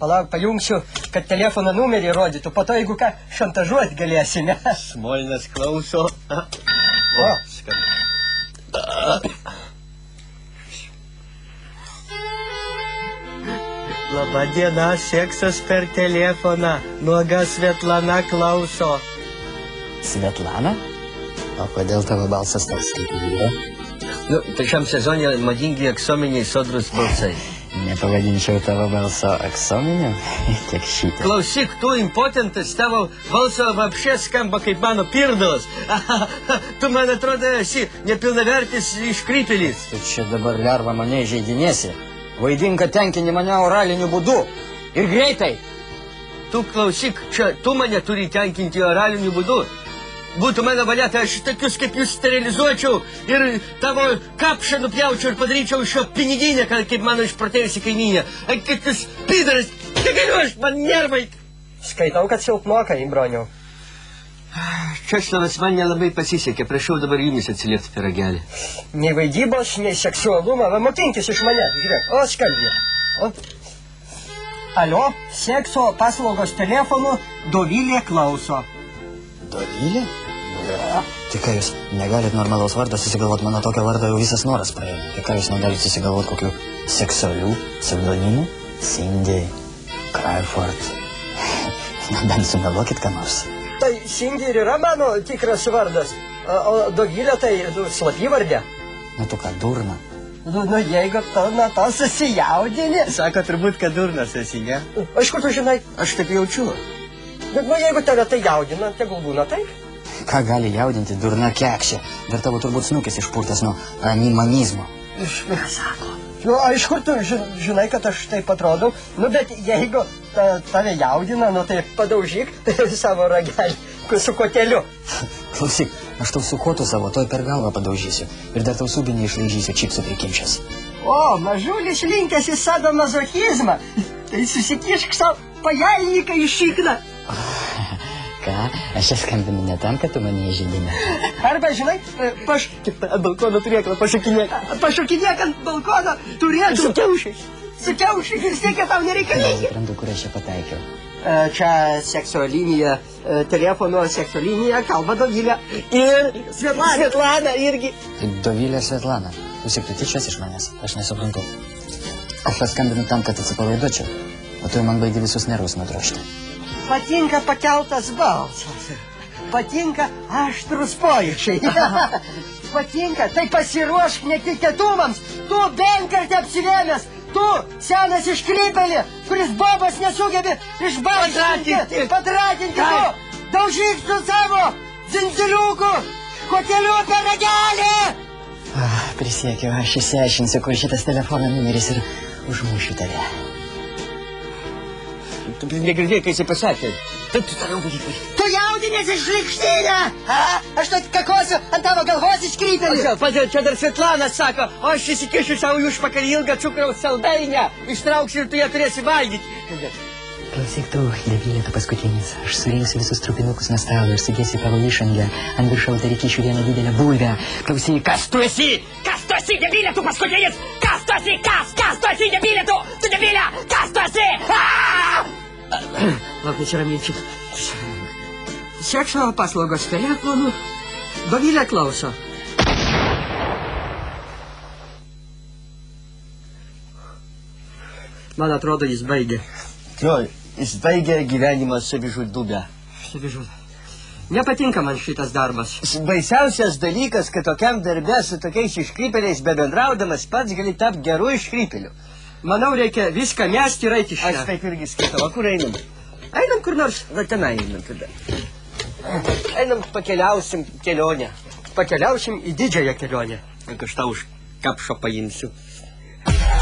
Palauk, pajungsiu, kad telefono numerį rodytų. Po to, jeigu ką, šantažuoti galėsime. Smolinas klauso. O, skamba. Labadiena, seksas per telefoną. Nuoga Svetlana klauso. Svetlana? O kodėl tavo balsas toks kaip vyro? Nu, tai šiam sezonė madingi aksominiai sodrus balsai. Nepavadinčiau tavo balso aksominiu? Kiek šitą. Klausyk, tu impotentas, tavo balso vapšė skamba kaip mano pirdalas. Tu, man atrodo, esi nepilnavertis iškrypėlis. Tu čia dabar lerva mane įžeidinėsi. Vaidink, kad tenkini mane oraliniu būdu. Ir greitai. Tu klausyk, čia tu mane turi tenkinti oraliniu būdu. Būtų mano valia, tai aš tokius kaip jūs sterilizuočiau ir tavo kapšą nupjaučiau ir padaryčiau iš jo piniginę, kaip mano išprotėjusi kaimynė. Kaip jūs pidaras, negaliu aš, man nervai. Skaitau, kad silpnokai, broniau. Česlovas, man nelabai pasisekė, prašau dabar jumis atsiliepti per ragelį. Nei vaidybos, nei seksualumą, va mokinkis iš mane, žiūrėk, o skambė. O. Alio, sekso paslaugos telefonu, Dovilė klauso. Dovilė? Tai ką jūs negalit normalaus vardą susigalvot, mano tokio vardą jau visas noras praėjo. Tai ką jūs negalit susigalvot kokių seksualių pseudonimų? Cindy, Crawford. Bent sugalvokit ką nors. Tai Cindy ir yra mano tikras vardas, o Dovilė tai slapyvardė. Na tu ką, durna? Nu, jeigu tu nuo to susijaudini. Sako, turbūt, kad durnas esi, ne? Iš kur tu žinai? Aš taip jaučiu. Bet, jeigu tave tai jaudina, tegul būna taip. Ką gali jaudinti durna kekšė? Dar tavo turbūt snukis išpurtas nuo animanizmo. Ką sako? Nu, iš kur tu žinai, kad aš taip atrodau? Nu, bet jeigu tave jaudina, nu, tai padaužyk savo ragelį su koteliu. Klausyk, aš tau su kotu savo toj per galvą padaužysiu. Ir dar tau subinį išlaižysiu čipsų prikimšęs. O, mažulis linkęs į sadomazochizmą. Tai susikišk savo pajalniką į šikną. Ką? Aš čia skambinu ne tam, kad tu mane įžeidinė. Arba, žinai, ant balkono turėklą pašokinėk. Pašokinėk ant balkono turėklą. Su kiaušiais. Su kiaušiais ir siekia tau nereikalingi. Nesuprantu, kur aš čia pataikiau. Čia sekso linija, telefono sekso linija, kalba Dovilė. Ir Svetlana irgi. Tai Dovilė Svetlana. Klausyk, tu tyčias iš manęs. Aš nesuprantu. Aš paskambinu tam, kad atsipalaiduočiau. O tu man baigi visus nervus nudrožti. Patinka pakeltas balsas. Patinka aštrus pojūčiai. Patinka, tai pasiruošk netikėtumams. Tu benkartį apsivėmęs. Tu, senas iškrypėlį, kuris bobas nesugebi išbalsinti. Padratinti tu. Daužyk su savo dzindziliuku. Koteliu per ragelį. Prisiekiu, aš išsiaiškinsiu, kur šitas telefono numeris ir užmušiu tave. Tu negirdėjai, kai jisai pasakė. Taip, tu toliau varyk. Tu jaudinės iš šlikštynę! Aš tu kakosiu ant tavo galvos iškrypėlį. Padėl, čia dar Svetlana sako, o aš įsikišiu savo į užpakalį ilgą cukraus saldainę. Ištrauksiu ir tu ją turėsi valgyti. Klausyk tu, Dovilė, tu paskutinis. Aš surinksiu visus trupinukus nuo stalo ir sudėsiu tavo išangę. Ant viršaus dar įkišiu vieną didelę bulvę. Klausyk, kas tu esi? Kas tu esi, Dovilė, tu paskutinis? Kas tu esi? Kas tu esi, Dovilė, tu? Tu Dovilė, kas tu esi? Lauk, nesiramink. Sekso paslaugos telefonu. Dovilė klauso. Man atrodo, jis baigė. Jo, jis baigė gyvenimą savižudybę. Savižudybę. Nepatinka man šitas darbas. Baisiausias dalykas, kad tokiam darbe su tokiais iškrypėliais bebendraudamas pats gali tapti geru iškrypėliu. Manau, reikia viską mesti ir eiti iš čia. Aš taip irgi skaitau. O kur einam? Einam kur nors. Va tenai einam tada. Einam, pakeliausim kelionę. Pakeliausim į didžiąją kelionę. Aš tau už kapšo paimsiu.